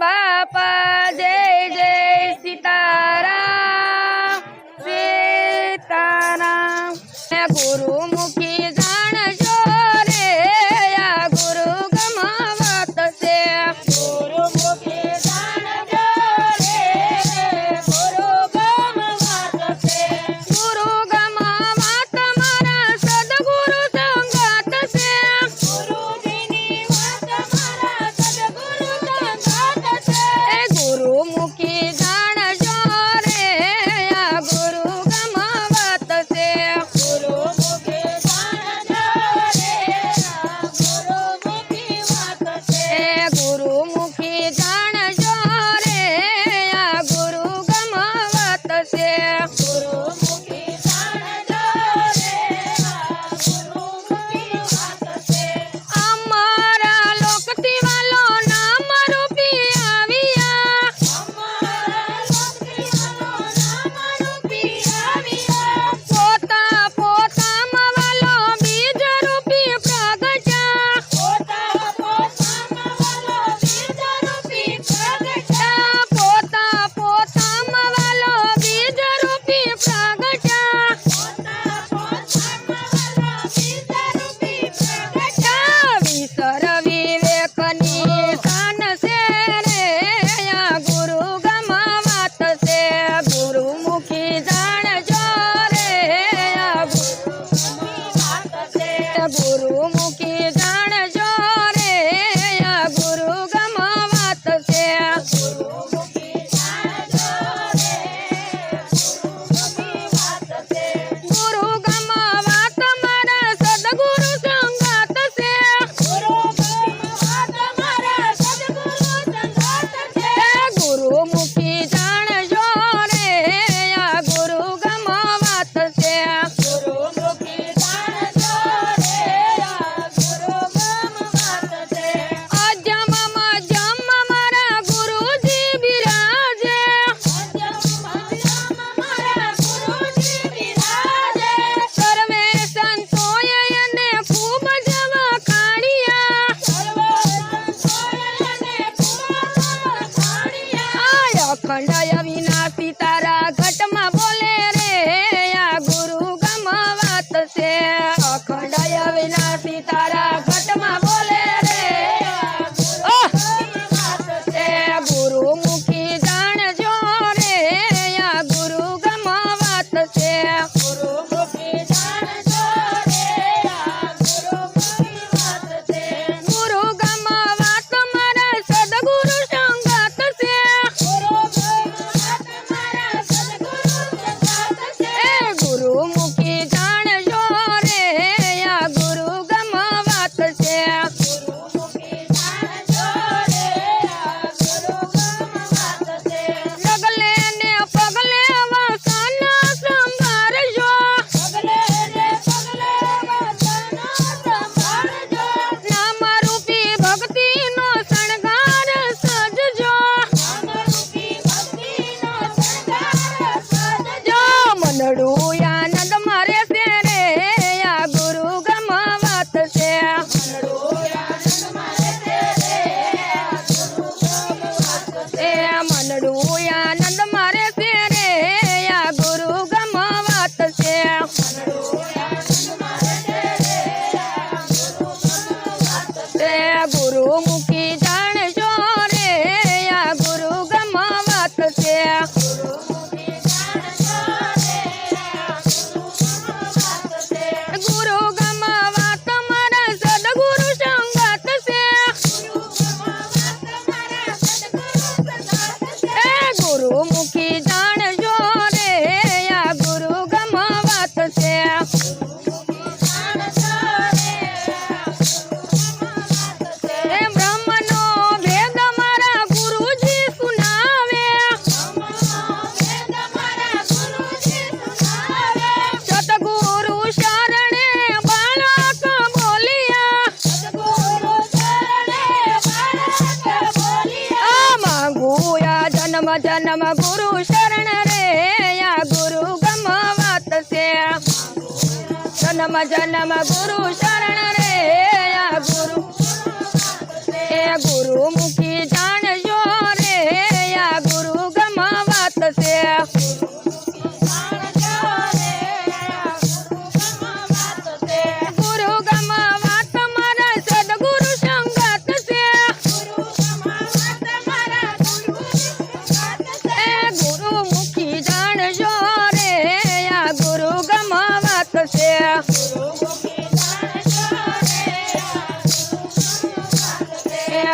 બાપા જય જય સીતારામ સીતારામ ગુરુમુખી જાણજો રે આ ગુરુ ગમાવત છે ગુરુમુખી જાણજો રે ગુરુ ગમાવત છે ગુરુ ગમાવત મારા સદગુરુ સંગાત છે ગુરુજીની વાત મારા સદગુરુ સંગાત છે ગુરુમુખી જાણજો રે આ ગુરુ ગમાવત છે ગુરુમુખી જાણજો રે આ ગુરુમુખી વાત છે ગુરુમુખી જાણજો રે આ ગુરુ ગમાવત છે ગુરુમુખી જાણજો રે આ ગુરુમુખી વાત છે અમારા લોકથી વાલો નામ રૂપી આવ્યા અમારા લોકથી વાલો નામ રૂપી આવ્યા પોતા પોતામાં વાલો બીજ રૂપી પ્રગટ્યા પોતા પોતામાં વાલો બીજ રૂપી પ્રગટ્યા પોતા પોતામાં વાલો બીજ રૂપી પ્રગટ્યા પોતા પોતામાં વાલો બીજ રૂપી પ્રગટ્યા વિસર વિવેકની શાન છે રે આ ગુરુ ગમાવત છે ગુરુમુખી જાણજો રે આ ગુરુમુખી વાત છે ગુરુમુખી જાણજો રે આ ગુરુ ગમાવત છે ગુરુમુખી જાણજો રે ગુરુમુખી વાત છે ગુરુ ગમાવત મારા સદગુરુ સંગાત છે ગુરુ ગમાવત મારા સદગુરુ સંગાત છે ગુરુમુખી જાણજો રે આ ગુરુ ગમાવત છે ગુરુમુખી જાણજો રે આ ગુરુ ગમાવત છે અજમમાં જમ મારા ગુરુજી બિરાજે અજમમાં મારા ગુરુજી બિરાજે સર્વે સંતોએ એને ખૂબ જ વખાણ્યા સર્વે સંતોએ એને ખૂબ જ વખાણ્યા અખંડ અવિનાશી તારા ઘટમાં બોલે રે આ ગુરુ ગમાવત છે અખંડ અવિનાશી તારા ઘટમાં બોલે રે આ ગુરુ ગમાવત છે ગુરુમુખી જાણજો રે આ ગુરુ ગમાવત છે ગુરુમુખી જાણજો રે આ ગુરુમુખી વાત છે ગુરુ ગમાવત મારા સદગુરુ સંગાત છે ગુરુ ગમાવત મારા સદગુરુ સંગાત છે ગુરુમુખી જાણજો રે આ ગુરુ ગમાવત છે ગુરુમુખી જાણજો રે આ ગુરુ ગમાવત છે ડગલે ને પગલે વાસન સંભાળજો ડગલે ને પગલે વાસન સંભાળજો નામ રૂપી ભક્તિનો શણગાર સજજો નામ રૂપી ભક્તિનો શણગાર સજજો મનડું આનંદ મારે છે રે આ ગુરુ ગમાવત છે મનડું આનંદ મારે છે રે આ ગુરુ ગમાવત છે મનડું આનંદ મારે છે રે આ ગુરુ ગમાવત છે મનડું આનંદ મારે છે રે આ ગુરુ ગમાવત છે ગુરુમુખી જાણજો રે આ ગુરુ ગમાવત છે ગુરુમુખી જાણજો રે આ ગુરુ ગમાવત છે ગુરુ ગમાવત મારા સદગુરુ સંગાત છે ગુરુ ગમાવત મારા સદગુરુ સંગાત છે ગુરુમુખી જાણજો રે આ ગુરુ ગમાવત છે ગુરુમુખી જાણજો રે આ ગુરુ ગમાવત છે બ્રહ્મનો ભેદ મારા ગુરુજી સુનાવે બ્રહ્મનો ભેદ મારા ગુરુજી સુનાવે સતગુરુ શરણે બાળક બોલ્યા સતગુરુ શરણે બાળક બોલ્યા માંગુ આ જન્મ જન્મ ગુરુ શરણ રે આ ગુરુ ગમાવત છે જન્મ જન્મ ગુરુ શરણ રે આ ગુરુ ગુરુમુખી જાણજો વાત છે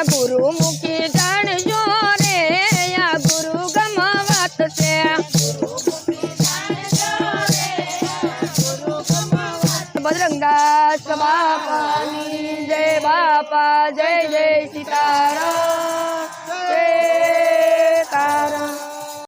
ગુરુમુખી જાણજો રે આ ગુરુ ગમ વાત છે બજરંગદાસ બાપાની જય બાપા જય જય સીતારામ